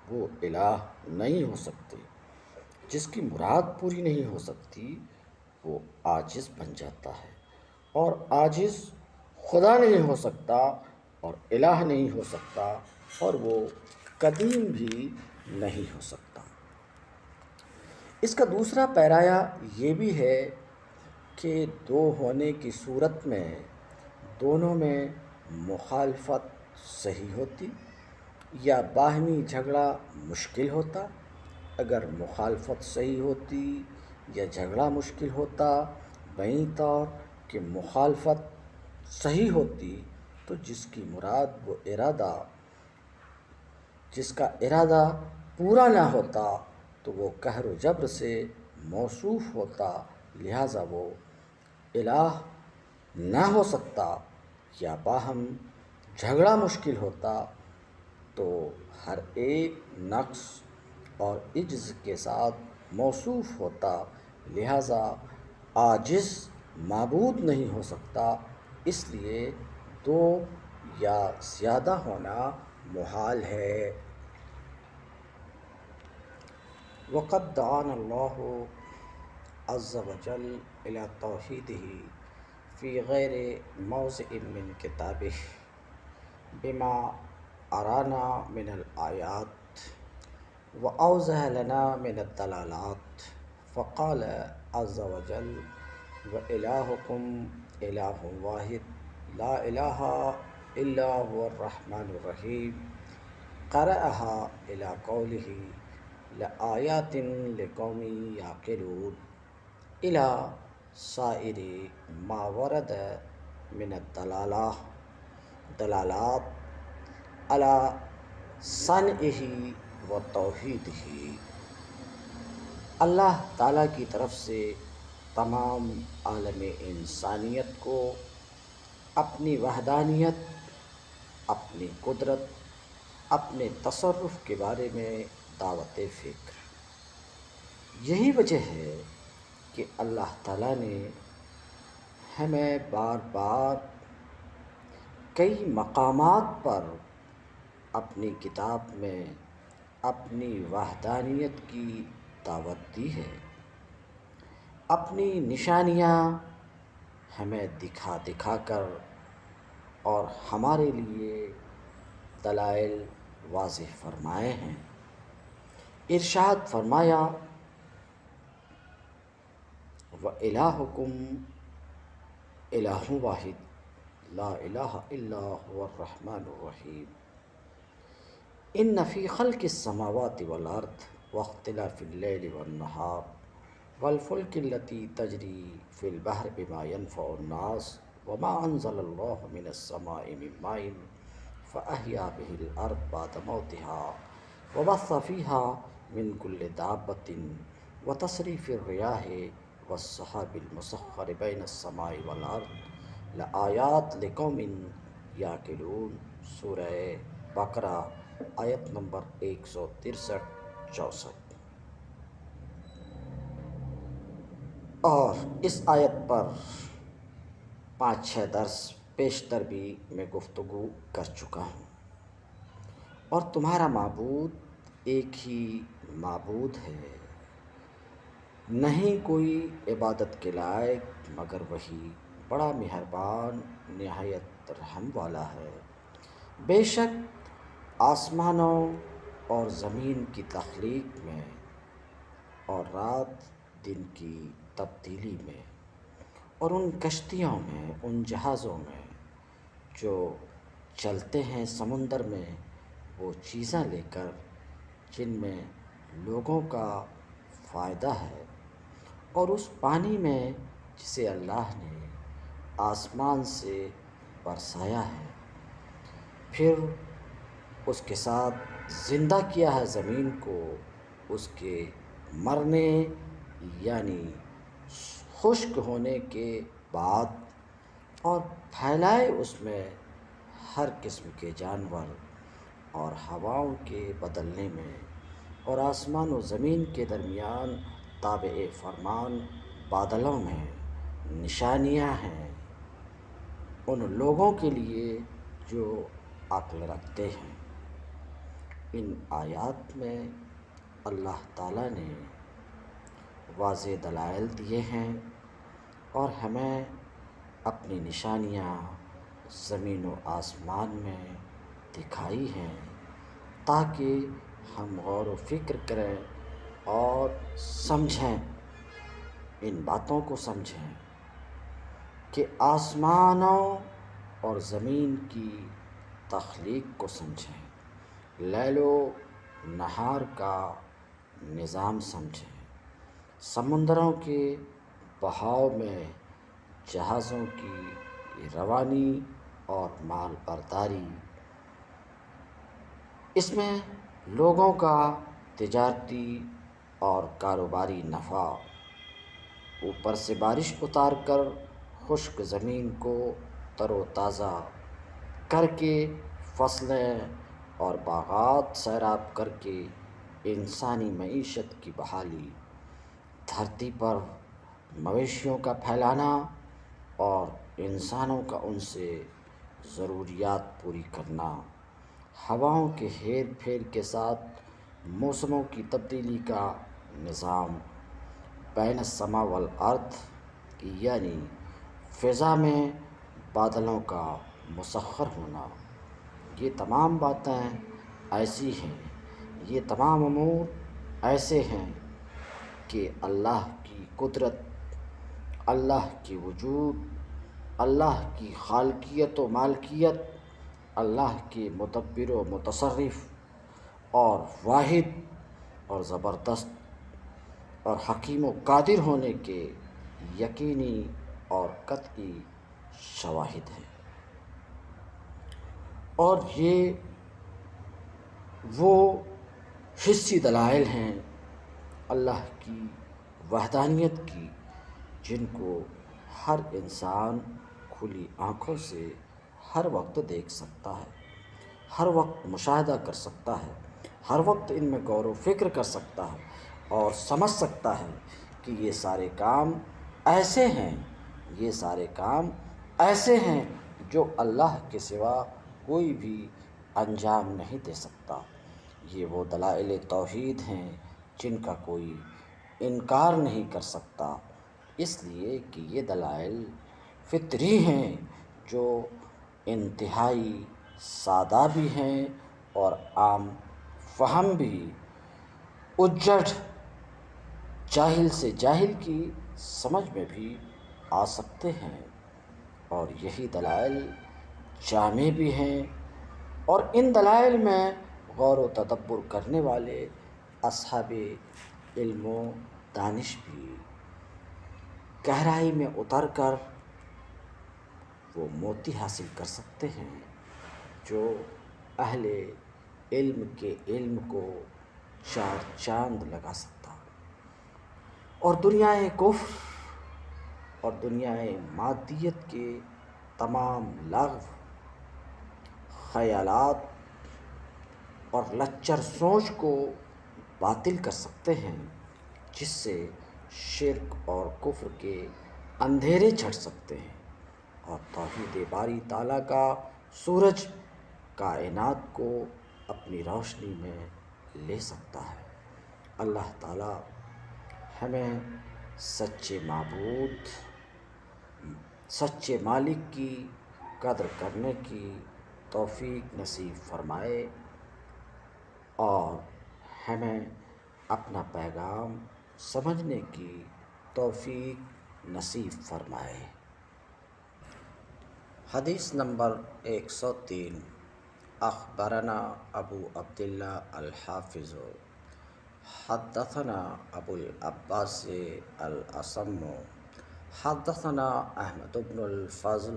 Speaker 1: وہ الہ نہیں ہو سکتے۔ جس کی مراد پوری نہیں ہو سکتی وہ عاجز بن جاتا ہے، اور عاجز خدا نہیں ہو سکتا اور الہ نہیں ہو سکتا، اور وہ قدیم بھی نہیں ہو سکتا۔ اس کا دوسرا پیرایا یہ بھی ہے کہ دو ہونے کی صورت میں دونوں میں مخالفت صحیح ہوتی یا باہمی جھگڑا مشکل ہوتا۔ اگر مخالفت صحیح ہوتی یا جھگڑا مشکل ہوتا، بہین طور کہ مخالفت صحیح ہوتی تو جس کی مراد وہ ارادہ، جس کا ارادہ پورا نہ ہوتا تو وہ قہر و جبر سے موصوف ہوتا، لہٰذا وہ الہ نہ ہو سکتا، یا باہم جھگڑا مشکل ہوتا تو ہر ایک نقص اور عجز کے ساتھ موصوف ہوتا، لہٰذا عاجز معبود نہیں ہو سکتا، اس لیے دو یا زیادہ ہونا محال ہے۔ وقد دعانا اللہ عز وجل الى توحیدہ فی غیر موضع من کتابہ بما ارانا من الآیات واوضح لنا من الدلالات، فقال عز وجل وإلہکم الہ واحد لا الہ الا هو الرحمن الرحیم، قرأها الى قولہ لآیات لقوم یعقلون، الى سائر ما ورد من دلالات علی صنعہ و توحیدہ۔ اللہ تعالیٰ کی طرف سے تمام عالم انسانیت کو اپنی وحدانیت، اپنی قدرت، اپنے تصرف کے بارے میں دعوت فکر۔ یہی وجہ ہے کہ اللہ تعالیٰ نے ہمیں بار بار کئی مقامات پر اپنی کتاب میں اپنی وحدانیت کی دعوت دی ہے، اپنی نشانیاں ہمیں دکھا دکھا کر اور ہمارے لیے دلائل واضح فرمائے ہیں۔ ارشاد فرمایا وَإِلَٰهُكُمْ إِلَٰهٌ وَاحِدٌ لَا إِلَٰهَ إِلَّا هُوَ الرَّحْمَٰنُ الرَّحِيمُ إِنَّ فِي خَلْقِ السَّمَاوَاتِ وَالْأَرْضِ وَاخْتِلَافِ اللَّيْلِ وَالنَّهَارِ وَالْفُلْكِ الَّتِي تَجْرِي فِي الْبَحْرِ بِمَا يَنفَعُ النَّاسَ وَمَا أَنزَلَ اللَّهُ مِنَ السَّمَاءِ مِن مَّاءٍ فَأَحْيَا بِهِ الْأَرْضَ بَعْدَ مَوْتِهَا وَبَثَّ فِيهَا من كل دابة وتصريف الرياح والسحاب المسخر بين السماء والأرض لآیات لقوم یعقلون، سورہ بقرہ آیت نمبر 163-64۔ اور اس آیت پر 5-6 درس پیشتر بھی میں گفتگو کر چکا ہوں۔ اور تمہارا معبود ایک ہی معبود ہے، نہیں کوئی عبادت کے لائق مگر وہی، بڑا مہربان نہایت رحم والا ہے۔ بے شک آسمانوں اور زمین کی تخلیق میں اور رات دن کی تبدیلی میں اور ان کشتیوں میں، ان جہازوں میں جو چلتے ہیں سمندر میں، وہ چیزیں لے کر جن میں لوگوں کا فائدہ ہے، اور اس پانی میں جسے اللہ نے آسمان سے برسایا ہے، پھر اس کے ساتھ زندہ کیا ہے زمین کو اس کے مرنے یعنی خشک ہونے کے بعد، اور پھیلائے اس میں ہر قسم کے جانور اور ہواؤں کے بدلنے میں اور آسمان و زمین کے درمیان تابع فرمان بادلوں میں نشانیاں ہیں ان لوگوں کے لیے جو عقل رکھتے ہیں۔ ان آیات میں اللہ تعالیٰ نے واضح دلائل دیے ہیں اور ہمیں اپنی نشانیاں زمین و آسمان میں دکھائی ہیں تاکہ ہم غور و فکر کریں اور سمجھیں، ان باتوں کو سمجھیں کہ آسمانوں اور زمین کی تخلیق کو سمجھیں، لیل و نہار کا نظام سمجھیں، سمندروں کے بہاؤ میں جہازوں کی روانی اور مال برداری، اس میں لوگوں کا تجارتی اور کاروباری نفع، اوپر سے بارش اتار کر خشک زمین کو تر و تازہ کر کے فصلیں اور باغات سیراب کر کے انسانی معیشت کی بحالی، دھرتی پر مویشیوں کا پھیلانا اور انسانوں کا ان سے ضروریات پوری کرنا، ہواؤں کے ہیر پھیر کے ساتھ موسموں کی تبدیلی کا نظام، بین السماء والارض یعنی فضا میں بادلوں کا مسخر ہونا، یہ تمام باتیں ایسی ہیں، یہ تمام امور ایسے ہیں کہ اللہ کی قدرت، اللہ کی وجود، اللہ کی خالقیت و مالکیت، اللہ کے مدبر و متصرف اور واحد اور زبردست اور حکیم و قادر ہونے کے یقینی اور قطعی شواہد ہیں، اور یہ وہ حسی دلائل ہیں اللہ کی وحدانیت کی جن کو ہر انسان کھلی آنکھوں سے ہر وقت دیکھ سکتا ہے، ہر وقت مشاہدہ کر سکتا ہے، ہر وقت ان میں غور و فکر کر سکتا ہے اور سمجھ سکتا ہے کہ یہ سارے کام ایسے ہیں، یہ سارے کام ایسے ہیں جو اللہ کے سوا کوئی بھی انجام نہیں دے سکتا۔ یہ وہ دلائل توحید ہیں جن کا کوئی انکار نہیں کر سکتا، اس لیے کہ یہ دلائل فطری ہیں جو انتہائی سادہ بھی ہیں اور عام فہم بھی، اجڑ جاہل سے جاہل کی سمجھ میں بھی آ سکتے ہیں، اور یہی دلائل جامع بھی ہیں، اور ان دلائل میں غور و تدبر کرنے والے اصحاب علم و دانش بھی گہرائی میں اتر کر وہ موتی حاصل کر سکتے ہیں جو اہل علم کے علم کو چار چاند لگا سکتا، اور دنیائے کفر اور دنیائے مادیت کے تمام لغو خیالات اور لچر سوچ کو باطل کر سکتے ہیں، جس سے شرک اور کفر کے اندھیرے چھٹ سکتے ہیں اور توحید باری تعالیٰ کا سورج کائنات کو اپنی روشنی میں لے سکتا ہے۔ اللہ تعالیٰ ہمیں سچے معبود، سچے مالک کی قدر کرنے کی توفیق نصیب فرمائے اور ہمیں اپنا پیغام سمجھنے کی توفیق نصیب فرمائے۔ حدیث نمبر 103۔ اخبرنا ابو عبداللہ الحافظ حدثنا ابو العباس الاصم حدثنا احمد بن الفضل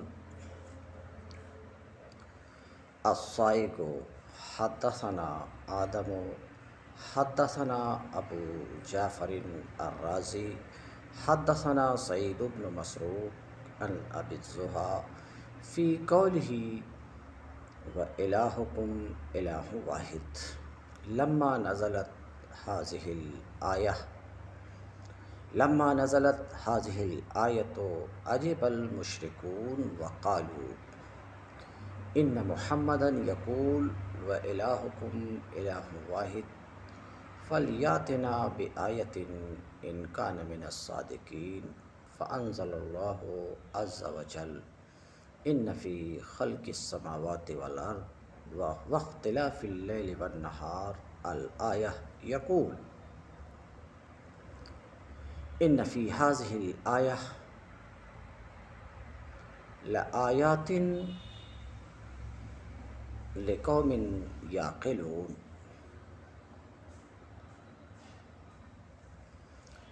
Speaker 1: الصائغ حدثنا آدم حدثنا ابو جعفر الرازی حدثنا سعید بن مسروق عن ابی الزہا فی قولہ وإلهكم إله واحد لما نزلت هذه الآية عجب المشركون وقالوا إن محمدا يقول وإلهكم إله واحد فليأتنا بآية إن كان من الصادقين فأنزل الله عز وجل إن في خلق السماوات والأرض واختلاف الليل والنهار الآية يقول إن في هذه الآية لآيات لقوم يعقلون۔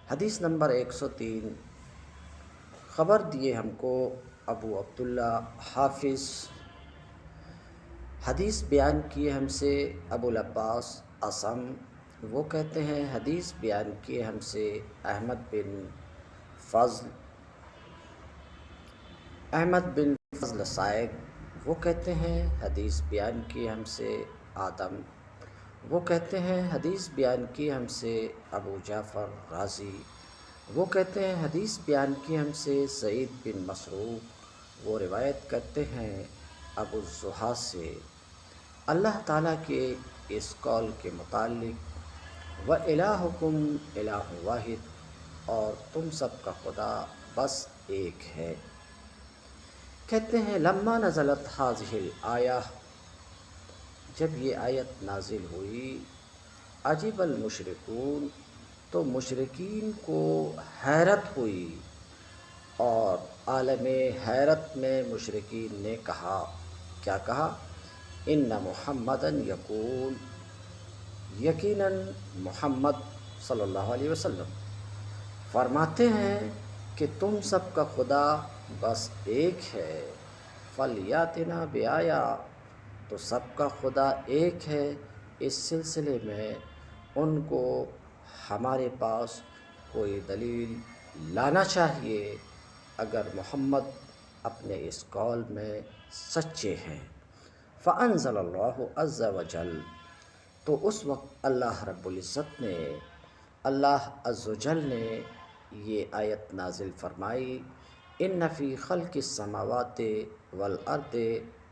Speaker 1: حدیث نمبر 103۔ خبر دیے ہم کو ابو عبداللہ حافظ، حدیث بیان کیے ہم سے ابو العباس اصم، وہ کہتے ہیں حدیث بیان کیے ہم سے احمد بن فضل سائق، وہ کہتے ہیں حدیث بیان کیے ہم سے آدم، وہ کہتے ہیں حدیث بیان کی ہم سے ابو جعفر رازی، وہ کہتے ہیں حدیث بیان کی ہم سے سعید بن مسروق، وہ روایت کرتے ہیں ابو الزحا سے اللہ تعالیٰ کے اس قول کے متعلق وَإِلَٰهُكُمْ إِلَٰهٌ وَاحِدٌ، اور تم سب کا خدا بس ایک ہے۔ کہتے ہیں لما نزلت هذه الآیہ، جب یہ آیت نازل ہوئی، عجب المشرکون، تو مشرکین کو حیرت ہوئی، اور عالم حیرت میں مشرکین نے کہا، کیا کہا؟ ان محمدً یقول، یقیناً محمد صلی اللہ علیہ وسلم فرماتے ہیں کہ تم سب کا خدا بس ایک ہے، فلیاتنا بآیہ، تو سب کا خدا ایک ہے، اس سلسلے میں ان کو ہمارے پاس کوئی دلیل لانا چاہیے اگر محمد اپنے اس قول میں سچے ہیں۔ فأنزل اللہ عز وجل، تو اس وقت اللہ رب العزت نے، اللہ عز وجل نے یہ آیت نازل فرمائی، ان فی خلق السماوات والارض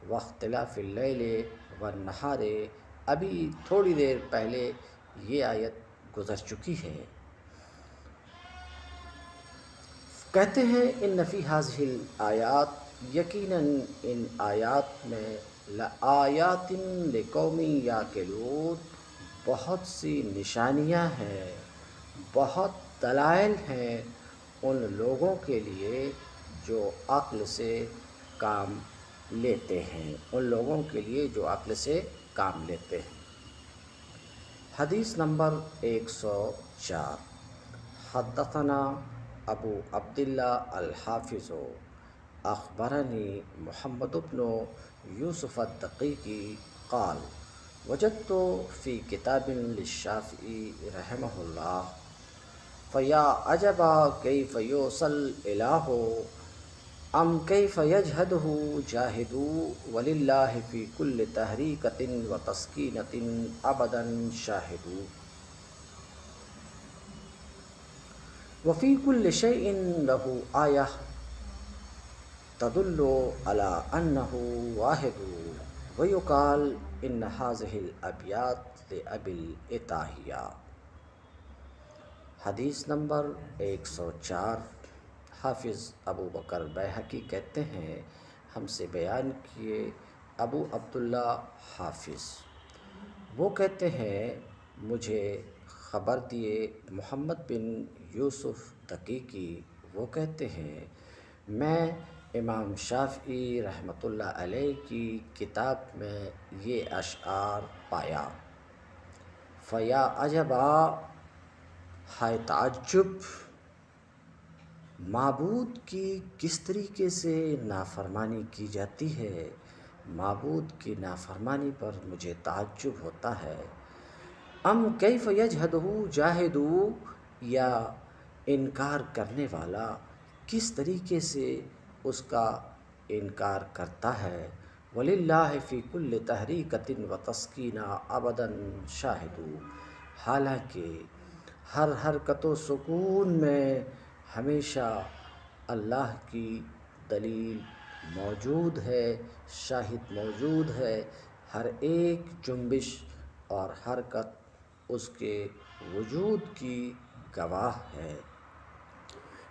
Speaker 1: واختلاف اللیل والنہار، ابھی تھوڑی دیر پہلے یہ آیت گزر چکی ہے۔ کہتے ہیں ان فی ہذہ الآیات، یقیناً ان آیات میں لآیات لقوم یعقلون، بہت سی نشانیاں ہیں، بہت دلائل ہیں ان لوگوں کے لیے جو عقل سے کام لیتے ہیں، ان لوگوں کے لیے جو عقل سے کام لیتے ہیں۔ حدیث نمبر 104۔ حدثنا ابو عبداللہ الحافظ اخبرنی محمد بن یوسف الدقیقی قال وجدت فی کتاب للشافعی رحمہ اللہ فیا عجبا کیف یوصل الہ ام کیف یجہدہ جاہدو وللہ فی کل تحریکۃ و تسکینۃ ابدا شاہدو وفی کل شیء لہ آیہ تدل علی انہ واحد ویقال ان ہذہ الابیات لابی العتاہیہ۔ حدیث نمبر 104۔ حافظ ابو بکر بیہقی کہتے ہیں ہم سے بیان کیے ابو عبداللہ حافظ، وہ کہتے ہیں مجھے خبر دیے محمد بن یوسف دقیقی، وہ کہتے ہیں میں امام شافعی رحمۃ اللہ علیہ کی کتاب میں یہ اشعار پایا، فیا عجبا، ہائے تعجب، معبود کی کس طریقے سے نافرمانی کی جاتی ہے، معبود کی نافرمانی پر مجھے تعجب ہوتا ہے۔ ام کیف یجہدہ جاہدو، یا انکار کرنے والا کس طریقے سے اس کا انکار کرتا ہے، وللہ فی کل تحریکۃ و تسکینہ ابدا شاہد، حالانکہ ہر حرکت و سکون میں ہمیشہ اللہ کی دلیل موجود ہے، شاہد موجود ہے، ہر ایک جنبش اور حرکت اس کے وجود کی گواہ ہے۔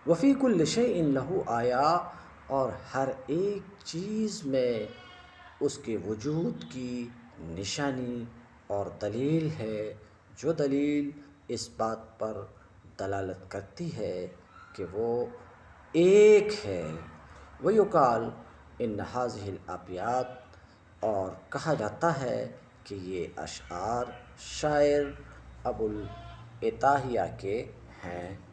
Speaker 1: وفی کل شیء لہ آیا، اور ہر ایک چیز میں اس کے وجود کی نشانی اور دلیل ہے، جو دلیل اس بات پر دلالت کرتی ہے کہ وہ ایک ہے۔ ویقال ان ھذہ الابیات، اور کہا جاتا ہے کہ یہ اشعار شاعر ابو العتاہیہ کے ہیں۔